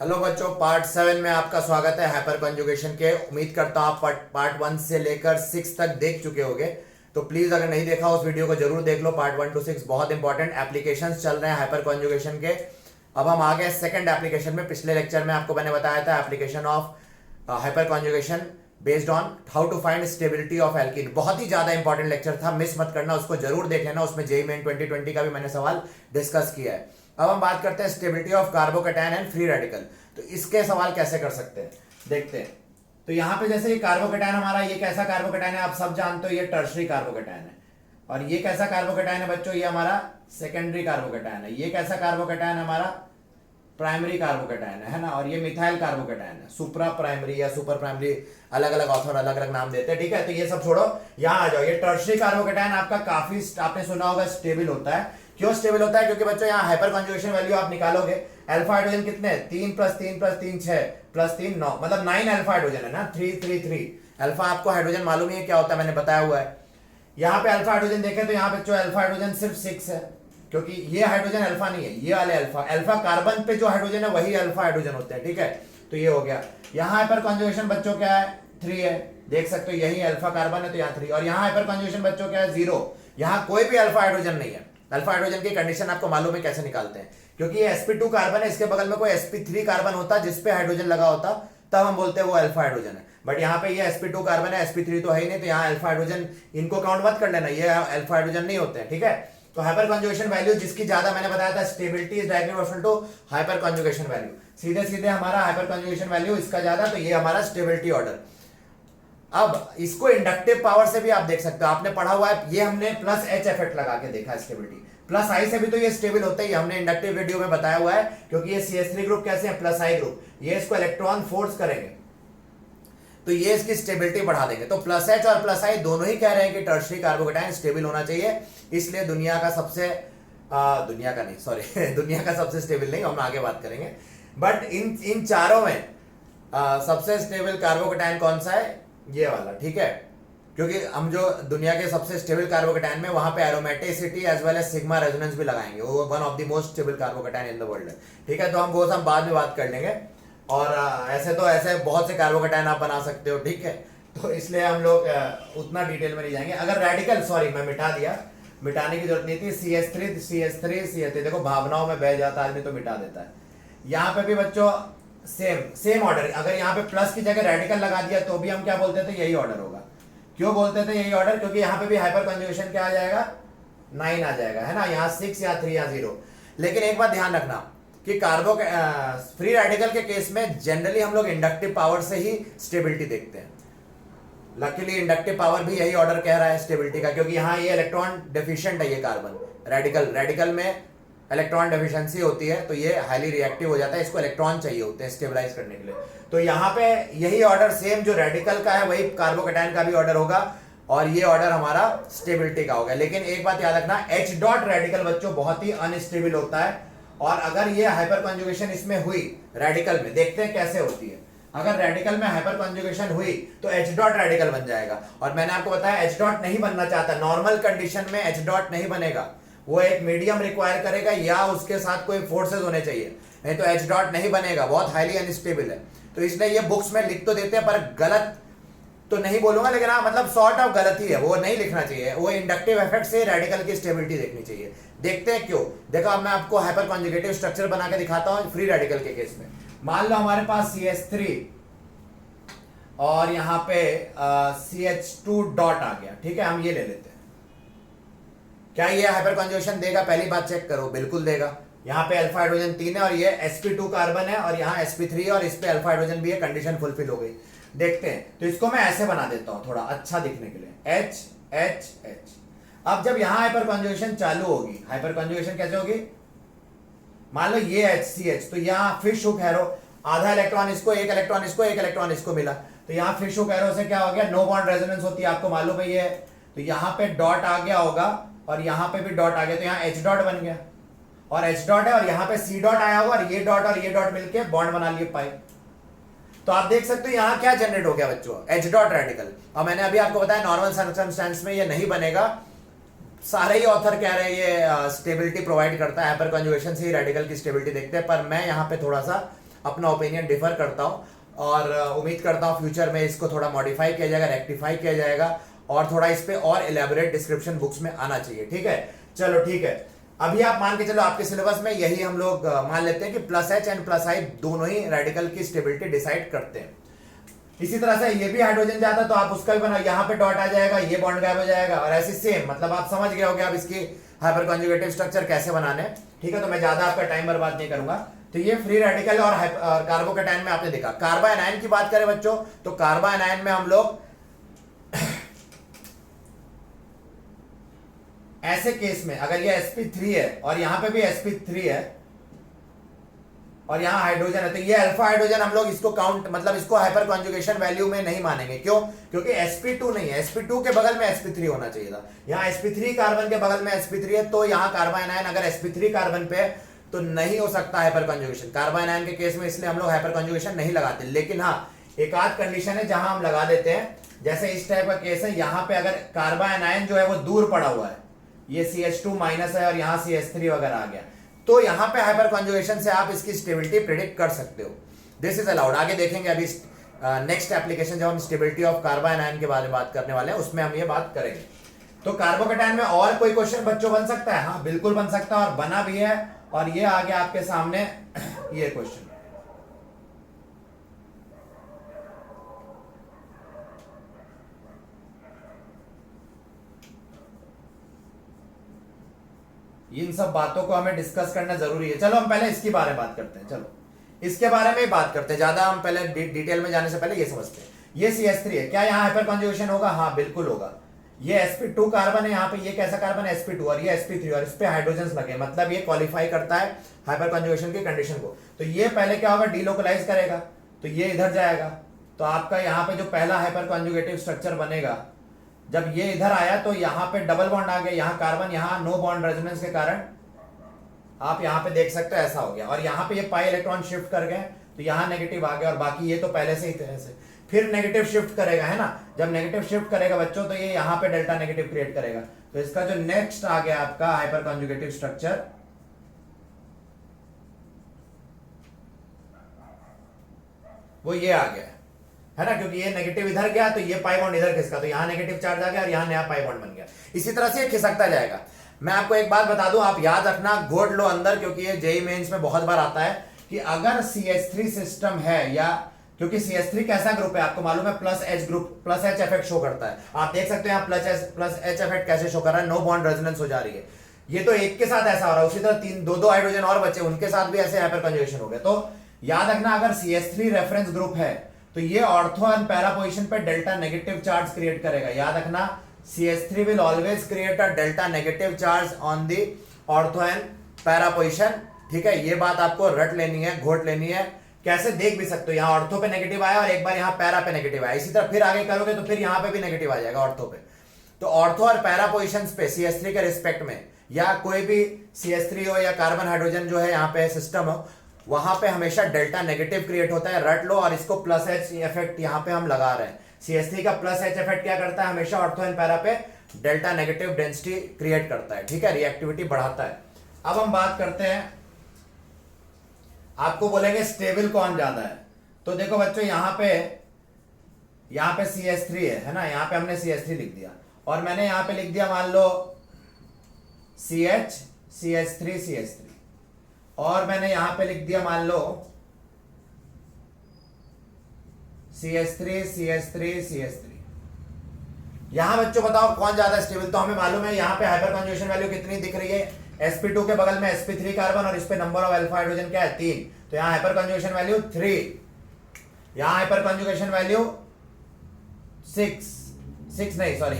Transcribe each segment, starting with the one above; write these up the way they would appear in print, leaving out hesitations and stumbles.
Hello बच्चों, part 7 में आपका स्वागत है हाइपर कंजुगेशन के। उम्मीद करता हूँ आप पार्ट 1 से लेकर 6 तक देख चुके होंगे। तो प्लीज अगर नहीं देखा उस वीडियो को जरूर देख लो। पार्ट 1 to 6 बहुत इंपॉर्टेंट एप्लीकेशंस चल रहे हैं हाइपर कंजुगेशन के। अब हम आ गए सेकंड एप्लीकेशन में। पिछले लेक्चर में आपको मैंने बताया था application of hyperconjugation based on how to find stability of alkene. बहुत ही ज्यादा इंपॉर्टेंट लेक्चर था, मिस मत करना, उसको जरूर देख लेना। उसमें जेईई मेन 2020 का भी मैंने सवाल डिस्कस किया है। अब हम बात करते हैं stability of carbocation and free radical. तो इसके सवाल कैसे कर सकते हैं देखते हैं। तो यहां पे जैसे ये कार्बोकैटायन हमारा, ये कैसा कार्बोकैटायन है आप सब जानते हो, ये टर्शरी कार्बोकैटायन है। और ये कैसा कार्बोकैटायन है बच्चों, ये हमारा सेकेंडरी कार्बोकैटायन है। ये कैसा कार्बोकैटायन है हमारा, प्राइमरी कार्बोकैटायन है ना। और ये मिथाइल कार्बोकैटायन है, सुप्रा प्राइमरी या सुपर प्राइमरी, अलग अलग ऑथर अलग अलग नाम देते हैं, ठीक है। तो ये सब छोड़ो, यहाँ आ जाओ। ये टर्शरी कार्बोकैटायन आपका काफी, आपने सुना होगा, स्टेबल होता है। क्यों स्टेबल होता है? क्योंकि बच्चों यहाँ हाइपर कंजुगेशन वैल्यू आप निकालोगे, अल्फा हाइड्रोजन कितने, 3 + 3 + 3 6 + 3 9, मतलब 9 अल्फा हाइड्रोजन है ना, 3 3 3। अल्फा आपको हाइड्रोजन मालूम ही है क्या होता है, मैंने बताया हुआ है। यहाँ पे अल्फा हाइड्रोजन देखें तो यहाँ पे जो अल्फा हाइड्रोजन सिर्फ 6 है, क्योंकि ये हाइड्रोजन अल्फा नहीं है, ये वाले अल्फा। अल्फा कार्बन पे जो हाइड्रोजन है वही अल्फा हाइड्रोजन होते हैं, ठीक है। तो ये हो गया। यहाँ हाइपर कंजुगेशन बच्चों क्या है, 3 है, देख सकते हो, यही अल्फा कार्बन है तो यहाँ 3। और यहाँ हाइपर कंजुगेशन बच्चों क्या है, 0। यहाँ कोई भी अल्फा हाइड्रोजन नहीं है। अल्फा हाइड्रोजन की कंडीशन आपको मालूम है कैसे निकालते हैं, क्योंकि ये sp2 कार्बन है, इसके बगल में कोई sp3 कार्बन होता जिसपे हाइड्रोजन लगा होता, तब हम बोलते हैं वो अल्फा हाइड्रोजन है। बट यहाँ पे ये sp2 कार्बन है, sp3 तो है ही नहीं, तो यहाँ अल्फा हाइड्रोजन इनको काउंट मत कर लेना, ये अल्फा हाइड्रोजन नहीं होते हैं, ठीक है। तो हाइपर कंजुगेशन वैल्यू जिसकी ज्यादा, मैंने बताया था stability is directly proportional to hyperconjugation value. सीधे सीधे हमारा हाइपर कंजुगेशन वैल्यू इसका ज्यादा, तो ये हमारा स्टेबिलिटी ऑर्डर। अब इसको इंडक्टिव पावर से भी आप देख सकते हो, आपने पढ़ा हुआ है, ये हमने +H इफेक्ट लगा के देखा स्टेबिलिटी। +I से भी तो ये स्टेबल होता है, ये हमने इंडक्टिव वीडियो में बताया हुआ है, क्योंकि ये CH3 ग्रुप कैसे है, +I ग्रुप, ये इसको इलेक्ट्रॉन फोर्स करेंगे तो ये इसकी स्टेबिलिटी बढ़ा देंगे। तो +H और +I दोनों ही कह रहे हैं कि टर्शरी कार्बोकैटायन स्टेबल होना चाहिए, इसलिए दुनिया का सबसे दुनिया का नहीं, सॉरी दुनिया का सबसे स्टेबल नहीं, हम आगे बात करेंगे। बट इन चारों में सबसे स्टेबल कार्बोकैटायन कौन सा है, ये वाला, ठीक है। क्योंकि हम जो दुनिया के सबसे स्टेबल कार्बोकैटायन में, वहां पे aromaticity as well as sigma resonance भी लगाएंगे, वो one of the most stable carbocation in the world है, ठीक है। तो हम वो सब बाद में बात कर लेंगे। और ऐसे तो ऐसे बहुत से कार्बोकैटायन आप बना सकते हो, ठीक है। तो इसलिए हम लोग उतना डिटेल में नहीं जाएंगे। अगर रेडिकल, सॉरी मैं मिटा दिया, मिटाने की जरूरत नहीं थी। CH3 देखो भावनाओं में बह जाता आदमी तो मिटा देता है। यहाँ पे भी बच्चों सेम ऑर्डर, अगर यहाँ पे प्लस की जगह रेडिकल लगा दिया तो भी हम क्या बोलते थे, यही ऑर्डर होगा। क्यों बोलते थे यही ऑर्डर, क्योंकि यहाँ पे भी हाइपर कंजुगेशन क्या आ जाएगा, 9 आ जाएगा, है ना। यहाँ 6 या 3 या 0। लेकिन एक बात ध्यान रखना कि फ्री रेडिकल के केस में जनरली हम लोग इंडक्टिव पावर से ही स्टेबिलिटी देखते हैं। लकीली इंडक्टिव पावर भी यही ऑर्डर कह रहा है स्टेबिलिटी का, क्योंकि यहाँ ये इलेक्ट्रॉन डेफिशिएंट है, ये कार्बन रेडिकल में इलेक्ट्रॉन डेफिशिएंसी होती है, तो ये हाईली रिएक्टिव हो जाता है, इसको इलेक्ट्रॉन चाहिए होते हैं स्टेबलाइज करने के लिए। तो यहाँ पे यही ऑर्डर सेम जो रेडिकल का है वही कार्बोकैटायन का भी ऑर्डर होगा, और ये ऑर्डर हमारा स्टेबिलिटी का होगा। लेकिन एक बात याद रखना, H डॉट रेडिकल बच्चों बहुत ही अनस्टेबल होता है, और अगर ये हाइपर कंजुगेशन इसमें हुई रेडिकल में, देखते हैं कैसे होती है। अगर रेडिकल में हाइपर कंजुगेशन हुई तो H डॉट रेडिकल बन जाएगा, और मैंने आपको बताया H डॉट नहीं बनना चाहता, नॉर्मल कंडीशन में H डॉट नहीं बनेगा, वो एक मीडियम रिक्वायर करेगा या उसके साथ कोई फोर्सेस होने चाहिए, नहीं तो H डॉट नहीं बनेगा, बहुत हाईली अनस्टेबल है। तो इसलिए ये बुक्स में लिख तो देते हैं, पर गलत तो नहीं बोलूंगा, लेकिन हाँ मतलब सॉर्ट ऑफ गलत ही है, वो नहीं लिखना चाहिए। वो इंडक्टिव इफेक्ट से रेडिकल की स्टेबिलिटी देखनी चाहिए। देखते हैं क्यों। देखो अब मैं आपको हाइपर कॉन्जुगेटिव स्ट्रक्चर बना के दिखाता हूं फ्री रेडिकल के केस में। मान लो हमारे पास CH3 और यहाँ पे CH2 डॉट आ गया, ठीक है, हम ये ले लेते हैं। क्या ये हाइपर कंजुगेशन देगा? पहली बात चेक करो, बिल्कुल देगा। यहाँ पे अल्फा हाइड्रोजन 3 है और ये sp2 कार्बन है, और यहाँ sp3 और इस पे अल्फा हाइड्रोजन भी है, कंडीशन फुलफिल हो गई। देखते हैं, तो इसको मैं ऐसे बना देता हूं थोड़ा अच्छा दिखने के लिए, H H H। अब जब यहां हाइपर कंजुगेशन चालू होगी, हाइपर कंजुगेशन कैसे होगी, मान लो ये HCH, तो यहाँ फिश हुक एरो, आधा इलेक्ट्रॉन इसको, एक इलेक्ट्रॉन इसको, एक इलेक्ट्रॉन इसको मिला, तो यहाँ फिश हुक एरो से क्या हो गया, नो बॉन्ड रेजोनेंस होती है, आपको मालूम है ये। तो यहाँ पे डॉट आ गया होगा और यहाँ पे भी डॉट आ गया, तो यहाँ H डॉट बन गया, और H डॉट है, और यहाँ पे C डॉट आया होगा, और ये डॉट मिलके बॉन्ड बना लिए पाई। तो आप देख सकते हो यहाँ क्या जनरेट हो गया बच्चों, H डॉट रेडिकल। और मैंने अभी आपको बताया नॉर्मल सर्कमस्टेंस में ये नहीं बनेगा, सारे ही ऑथर कह रहे हैं ये स्टेबिलिटी प्रोवाइड करता है, हाइपर कंजुगेशन से ही रेडिकल की स्टेबिलिटी देखते हैं। पर मैं यहाँ पे थोड़ा सा अपना ओपिनियन डिफर करता हूँ, और उम्मीद करता हूँ फ्यूचर में इसको थोड़ा मॉडिफाई किया जाएगा, रेक्टिफाई किया जाएगा, और थोड़ा इस पे और इलेबोरेट डिस्क्रिप्शन बुक्स में आना चाहिए। ठीक है, चलो ठीक है। अभी आप मान के चलो आपके सिलेबस में यही हम लोग मान लेते हैं कि प्लस एच एंड प्लस आई दोनों ही रेडिकल की स्टेबिलिटी डिसाइड करते हैं। इसी तरह से ये भी हाइड्रोजन जाता तो आप उसका भी बनाओ, यहाँ पे डॉट आ जाएगा, ये बॉन्ड गायब हो जाएगा, और ऐसे सेम, मतलब आप समझ गए होगे अब इसकी हाइपर कॉन्जुगेटिव स्ट्रक्चर कैसे बनाने। ठीक है, तो मैं ज्यादा आपका टाइम बर्बाद नहीं करूंगा। तो ये फ्री रेडिकल और कार्बोकेटायन में आपने देखा। कार्बायनायन की बात करें बच्चों, तो कार्बायनायन में हम लोग ऐसे केस में अगर ये sp3 है और यहां पे भी sp3 है और यहां हाइड्रोजन है, तो ये अल्फा हाइड्रोजन हम लोग इसको काउंट, मतलब इसको हाइपर कॉन्जुगेशन वैल्यू में नहीं मानेंगे। क्यों? क्योंकि sp2 नहीं है, sp2 के बगल में sp3 होना चाहिए था। यहां sp3 कार्बन के बगल में sp3 है, तो यहां कार्बायनायन अगर sp3 कार्बन पे तो नहीं हो सकता हाइपर कॉन्जुगेशन। कार्बायनायन के केस में इसलिए हम लोग हाइपर कॉन्जुगेशन नहीं लगाते। लेकिन हाँ, एक आध कंडीशन है जहां हम लगा देते हैं, जैसे इस टाइप का केस है, यहां पे अगर कार्बायनायन जो है वो दूर पड़ा हुआ है, ये CH2 माइनस है और यहां CH3 वगैरह आ गया, तो यहां पे हाइपर कॉन्जुगेशन से आप इसकी स्टेबिलिटी प्रिडिक्ट कर सकते हो। This is allowed. आगे देखेंगे अभी नेक्स्ट एप्लीकेशन जब हम स्टेबिलिटी ऑफ कार्बायनायन के बारे में बात करने वाले हैं, उसमें हम ये बात करेंगे। तो कार्बोकेटायन में और कोई क्वेश्चन बच्चों बन सकता है? हाँ बिल्कुल बन सकता है, और बना भी है, और ये आ गया आपके सामने ये क्वेश्चन। इन सब बातों को हमें डिस्कस करना जरूरी है। चलो हम पहले इसके बारे में बात करते हैं। चलो इसके बारे में बात करते हैं, ज्यादा हम पहले डिटेल में जाने से पहले ये समझते हैं। ये CH3 है, क्या यहाँ हाइपर कॉन्जुगेशन होगा? हाँ बिल्कुल होगा। ये sp2 कार्बन है यहाँ पे, ये कैसा कार्बन है? sp2, और ये sp3, और इस पे हाइड्रोजन लगे, मतलब ये क्वालिफाई करता है हाइपर कॉन्जुगेशन की कंडीशन को। तो ये पहले क्या होगा? डीलोकलाइज करेगा, तो ये इधर जाएगा, तो आपका यहाँ पे जो पहला हाइपर कॉन्जुगेटिव स्ट्रक्चर बनेगा, जब ये इधर आया तो यहाँ पे डबल बॉन्ड आ गया, यहाँ कार्बन, यहाँ नो बॉन्ड रेजोनेंस के कारण आप यहाँ पे देख सकते हो ऐसा हो गया, और यहाँ पे ये पाई इलेक्ट्रॉन शिफ्ट कर गए, तो यहाँ नेगेटिव आ गया, और बाकी ये तो पहले से ही तरह से फिर नेगेटिव शिफ्ट करेगा, है ना। जब नेगेटिव शिफ्ट करेगा बच्चों, तो ये यहाँ पे डेल्टा नेगेटिव क्रिएट करेगा। तो इसका जो नेक्स्ट आ गया आपका हाइपर कॉन्जुगेटिव स्ट्रक्चर, वो ये आ गया, है ना, क्योंकि ये नेगेटिव इधर गया तो ये पाई बॉन्ड इधर खिसका, तो यहां नेगेटिव चार्ज आ गया और यहां नया पाई बॉन्ड बन गया। इसी तरह से ये खिसकता जाएगा। मैं आपको एक बात बता दूं, आप याद रखना, घोट लो अंदर, क्योंकि ये जेईई मेंस में बहुत बार आता है कि अगर CH3 सिस्टम है, या क्योंकि CH3 कैसा ग्रुप है आपको मालूम है, plus H group, plus H effect show करता है। आप देख सकते हो यहाँ प्लस H इफेक्ट कैसे शो कर रहा है, नो बॉन्ड रेजोनेंस हो जा रही है। ये तो एक के साथ ऐसा हो रहा है, उसी तरह दो हाइड्रोजन और बचे, उनके साथ भी ऐसे हाइपर कॉन्जुगेशन हो गए। तो याद रखना, अगर CH3 रेफरेंस ग्रुप है तो ये ऑर्थो एंड पैरा पोजीशन पे डेल्टा नेगेटिव चार्ज क्रिएट करेगा। याद रखना, CH3 will always create a delta negative charge on the ortho and para position. ठीक है, ये बात आपको रट लेनी है, घोट लेनी है। कैसे देख भी सकते हो, यहाँ ऑर्थो पे नेगेटिव आया और एक बार यहाँ पैरा पे नेगेटिव आया, इसी तरह फिर आगे करोगे तो फिर यहाँ पे भी नेगेटिव आ जाएगा ऑर्थो पे। तो ऑर्थो और पैरा पोजीशन पे CH3 के रिस्पेक्ट में, या कोई भी CH3 हो या कार्बन हाइड्रोजन जो है यहाँ पे सिस्टम हो, वहां पे हमेशा डेल्टा नेगेटिव क्रिएट होता है, रट लो। और इसको प्लस H इफेक्ट यहाँ पे हम लगा रहे हैं। CH3 का प्लस H इफेक्ट क्या करता है? हमेशा ऑर्थो एंड पैरा पे डेल्टा नेगेटिव डेंसिटी क्रिएट करता है। ठीक है, रिएक्टिविटी बढ़ाता है। अब हम बात करते हैं, आपको बोलेंगे स्टेबल कौन ज्यादा है, तो देखो बच्चों, यहाँ पे CH3 है ना, यहाँ पे हमने CH3 लिख दिया, और मैंने यहाँ पे लिख दिया मान लो CH, CH3, CH3, और मैंने यहां पे लिख दिया मान लो CH3, CH3, CH3। यहां बच्चों बताओ कौन ज्यादा स्टेबल? तो हमें मालूम है यहाँ पे हाइपर कॉन्जुगेशन वैल्यू कितनी दिख रही है, sp2 के बगल में sp3 कार्बन, और इस पे नंबर ऑफ अल्फा हाइड्रोजन क्या है? 3। तो यहाँ हाइपर कॉन्जुगेशन वैल्यू 3, यहाँ हाइपर कॉन्जुगेशन वैल्यू 6 नहीं सॉरी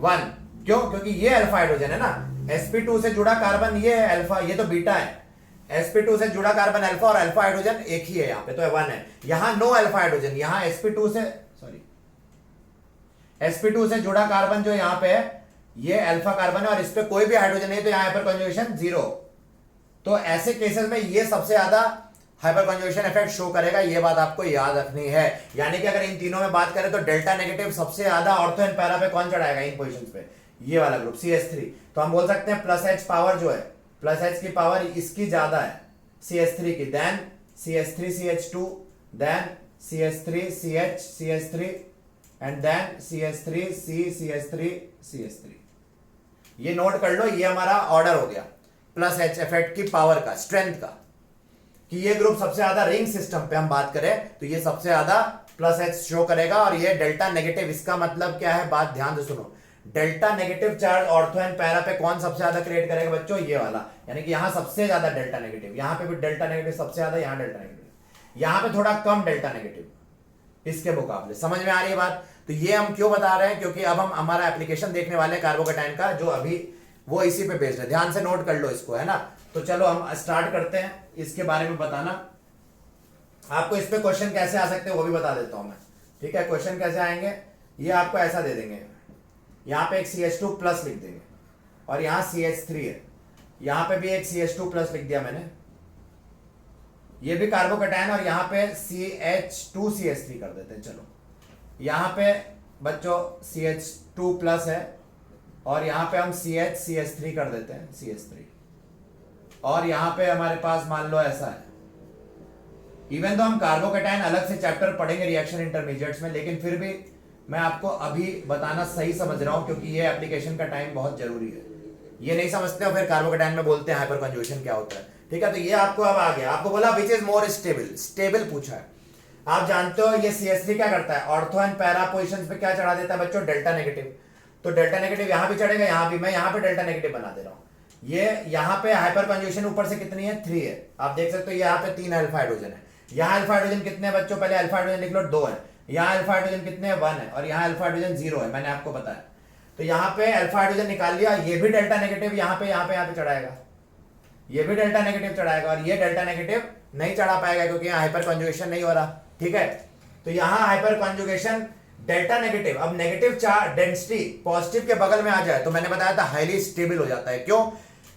1। क्यों? क्योंकि ये अल्फा हाइड्रोजन है ना, sp2 से जुड़ा कार्बन ये है अल्फा, ये तो बीटा है। sp2 से जुड़ा कार्बन अल्फा, और अल्फा हाइड्रोजन एक ही है यहाँ पे, तो 1 है। यहाँ नो अल्फा हाइड्रोजन, यहाँ sp2 से जुड़ा कार्बन जो यहाँ पे है ये अल्फा कार्बन है, और इस पे कोई भी हाइड्रोजन नहीं, तो यहाँ हाइपर कॉन्जुगेशन 0। तो ऐसे केसेस में ये सबसे ज्यादा हाइपर कॉन्जुगेशन इफेक्ट शो करेगा, ये बात आपको याद रखनी है। यानी कि अगर इन तीनों में बात करें तो डेल्टा नेगेटिव सबसे ज्यादा ऑर्थो एंड पैरा पे कौन चढ़ाएगा इन पोजीशंस पे? ये वाला ग्रुप CH3। तो हम बोल सकते हैं प्लस H पावर जो है, प्लस H की पावर इसकी ज्यादा है CH3 की then CH3CH2, then CH3CH, and then CH3CH3, ये नोट कर लो, ये हमारा ऑर्डर हो गया प्लस एच इफेक्ट की पावर का, स्ट्रेंथ का, कि ये ग्रुप सबसे ज्यादा रिंग सिस्टम पे हम बात करें तो ये सबसे ज्यादा प्लस एच शो करेगा, और ये डेल्टा नेगेटिव, इसका मतलब क्या है, बात ध्यान से सुनो, delta negative charge ortho and para पे कौन सबसे ज्यादा क्रिएट करेगा बच्चों, ये वाला, यानी कि यहां सबसे ज्यादा डेल्टा नेगेटिव, यहां पे भी डेल्टा नेगेटिव सबसे ज्यादा, यहां डेल्टा नेगेटिव, यहां पे थोड़ा कम डेल्टा नेगेटिव इसके मुकाबले। समझ में आ रही है बात? तो ये हम क्यों बता रहे हैं, क्योंकि अब हम हमारा एप्लीकेशन देखने वाले हैं कार्बोकेटाइन का, जो अभी वो इसी पे बेस्ड है, ध्यान से नोट कर लो इसको, है ना। तो चलो हम स्टार्ट करते हैं, इसके बारे में बताना। आपको इस पे क्वेश्चन कैसे आ सकते हैं वो भी बता देता हूं मैं, ठीक है। क्वेश्चन कैसे आएंगे, ये आपको ऐसा दे देंगे, यहां पे एक CH2 प्लस लिख देंगे, और यहां CH3 है, यहां पे भी एक CH2 प्लस लिख दिया मैंने, ये भी कार्बोकेटाइन, और यहां पे CH2CH3 कर देते हैं। चलो यहां पे बच्चों CH2 प्लस है, और यहां पे हम CH3 कर देते हैं, CH3, और यहां पे हमारे पास मान लो ऐसा है। इवन तो हम कार्बोकेटाइन अलग से चैप्टर पढ़ेंगे रिएक्शन इंटरमीडिएट्स में, लेकिन फिर भी मैं आपको अभी बताना सही समझ रहा हूं, क्योंकि ये एप्लीकेशन का टाइम बहुत जरूरी है। ये नहीं समझते हो फिर कार्बोकेटाइन में बोलते हैं हाइपर कंजुगेशन क्या होता है, ठीक है। तो ये आपको अब आ गया, आपको बोला which is more stable, stable पूछा है। आप जानते हो ये CH3 क्या करता है, ऑर्थो एंड पैरा पोजिशन पे क्या चढ़ा देता है बच्चों, डेल्टा नेगेटिव। तो डेल्टा नेगेटिव यहां भी चढ़ेगा, यहां भी, मैं यहां पे डेल्टा नेगेटिव बना दे रहा हूं। ये यहां पे हाइपर कंजुगेशन ऊपर से कितनी है, 3 है, आप देख सकते हो। यहाँ पे 3 अल्फा हाइड्रोजन है, यहाँ अल्फा हाइड्रोजन कितने हैं बच्चों, पहले अल्फा हाइड्रोजन लिख लो, 2 है, यहाँ अल्फा हाइड्रोजन कितने हैं, 1 है, और यहाँ अल्फा हाइड्रोजन 0 है, मैंने आपको बताया। तो यहाँ पे अल्फा हाइड्रोजन निकाल लिया, ये भी डेल्टा नेगेटिव यहाँ पे चढ़ाएगा, ये भी डेल्टा नेगेटिव चढ़ाएगा, और ये डेल्टा नेगेटिव नहीं चढ़ा पाएगा क्योंकि यहाँ हाइपर कंजुगेशन नहीं हो रहा, ठीक है। तो यहाँ हाइपर कंजुगेशन डेल्टा नेगेटिव, अब नेगेटिव चार्ज डेंसिटी पॉजिटिव के बगल में आ जाए तो मैंने बताया था हाईली स्टेबल हो जाता है। क्यों?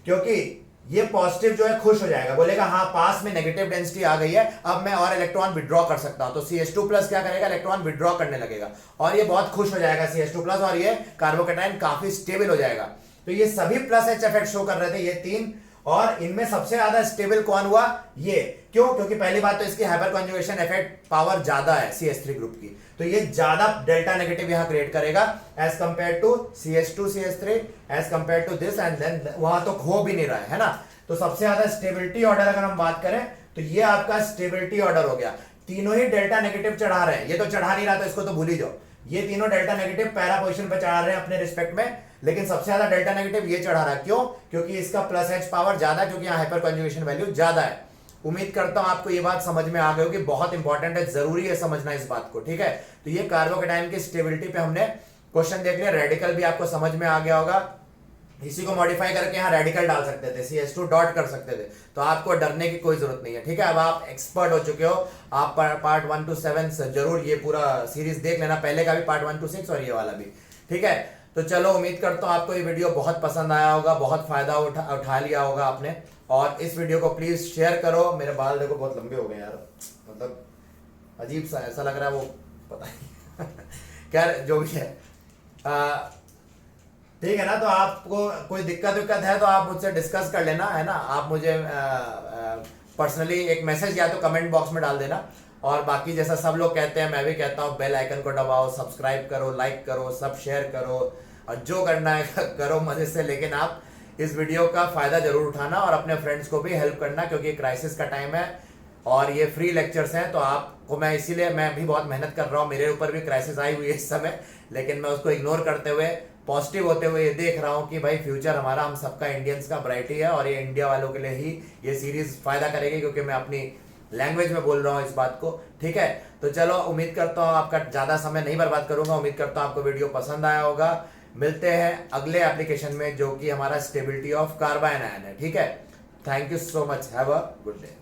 क्योंकि ये पॉजिटिव जो है खुश हो जाएगा, बोलेगा हाँ पास में नेगेटिव डेंसिटी आ गई है, अब मैं और इलेक्ट्रॉन विड्रॉ कर सकता हूं। तो CH2 प्लस क्या करेगा, इलेक्ट्रॉन विड्रॉ करने लगेगा, और ये बहुत खुश हो जाएगा CH2 प्लस, और ये कार्बोकेटाइन काफी स्टेबल हो जाएगा। तो ये सभी प्लस एच इफेक्ट शो कर रहे थे, ये 3, और इनमें सबसे ज्यादा स्टेबल कौन हुआ, ये। क्यों? क्योंकि पहली बात तो इसकी हाइपर कंजुगेशन इफेक्ट पावर ज्यादा है CH3 ग्रुप की, तो ये ज्यादा डेल्टा नेगेटिव यहां क्रिएट करेगा as compare to CH2 CH3 as compare to this, and then वहां तो हो भी नहीं रहा है ना। तो सबसे ज्यादा स्टेबिलिटी ऑर्डर अगर हम बात करें तो ये आपका स्टेबिलिटी ऑर्डर हो गया। तीनों ही डेल्टा नेगेटिव चढ़ा रहे हैं, ये तो चढ़ा नहीं रहा तो इसको तो भूल ही जाओ। ये तीनों डेल्टा नेगेटिव पैरा पोजीशन पे चढ़ा रहे हैं अपने रिस्पेक्ट में, लेकिन सबसे ज्यादा डेल्टा नेगेटिव ये चढ़ा रहा है। क्यों? क्योंकि इसका प्लस एच पावर ज्यादा है, क्योंकि यहाँ हाइपर कंजुगेशन वैल्यू ज्यादा है। उम्मीद करता हूं आपको ये बात समझ में आ गई होगी, बहुत इंपॉर्टेंट है, जरूरी है समझना इस बात को, ठीक है। तो ये कार्बोकेटाइन की स्टेबिलिटी पे हमने क्वेश्चन देख लिया। रेडिकल भी आपको समझ में आ गया होगा, इसी को मॉडिफाई करके यहाँ रेडिकल डाल सकते थे, CH2 डॉट कर सकते थे, तो आपको डरने की कोई जरूरत नहीं है, ठीक है। अब आप एक्सपर्ट हो चुके हो, आप पार्ट 1 to 7 जरूर ये पूरा सीरीज देख लेना, पहले का भी पार्ट 1 to 6 और ये वाला भी, ठीक है। तो चलो उम्मीद करता हूँ आपको ये वीडियो बहुत पसंद आया होगा, बहुत फायदा उठा लिया होगा आपने, और इस वीडियो को प्लीज शेयर करो। मेरे बाल देखो बहुत लंबे हो गए यार, मतलब अजीब सा ऐसा लग रहा है, वो पता नहीं क्या जो भी है, ठीक है ना। तो आपको कोई दिक्कत है तो आप मुझसे डिस्कस कर लेना, है ना। आप मुझे पर्सनली एक मैसेज या तो कमेंट बॉक्स में डाल देना, और बाकी जैसा सब लोग कहते हैं मैं भी कहता हूँ, बेल आइकन को दबाओ, सब्सक्राइब करो, लाइक करो, सब शेयर करो, और जो करना है करो मजे से, लेकिन आप इस वीडियो का फायदा जरूर उठाना और अपने फ्रेंड्स को भी हेल्प करना, क्योंकि क्राइसिस का टाइम है और ये फ्री लेक्चर्स हैं। तो आपको मैं इसीलिए मैं भी बहुत मेहनत कर रहा हूँ, मेरे ऊपर भी क्राइसिस आई हुई है इस समय, लेकिन मैं उसको इग्नोर करते हुए पॉजिटिव होते हुए ये देख रहा हूँ कि भाई फ्यूचर हमारा, हम सबका, इंडियंस का ब्राइटी है, और ये इंडिया वालों के लिए ही ये सीरीज फायदा करेगी, क्योंकि मैं अपनी लैंग्वेज में बोल रहा हूँ इस बात को, ठीक है। तो चलो उम्मीद करता हूँ आपका ज्यादा समय नहीं बर्बाद करूंगा, उम्मीद करता हूँ आपको वीडियो पसंद आया होगा। मिलते हैं अगले एप्लीकेशन में, जो कि हमारा स्टेबिलिटी ऑफ कार्बाइन आयन है, ठीक है। Thank you so much, have a good day.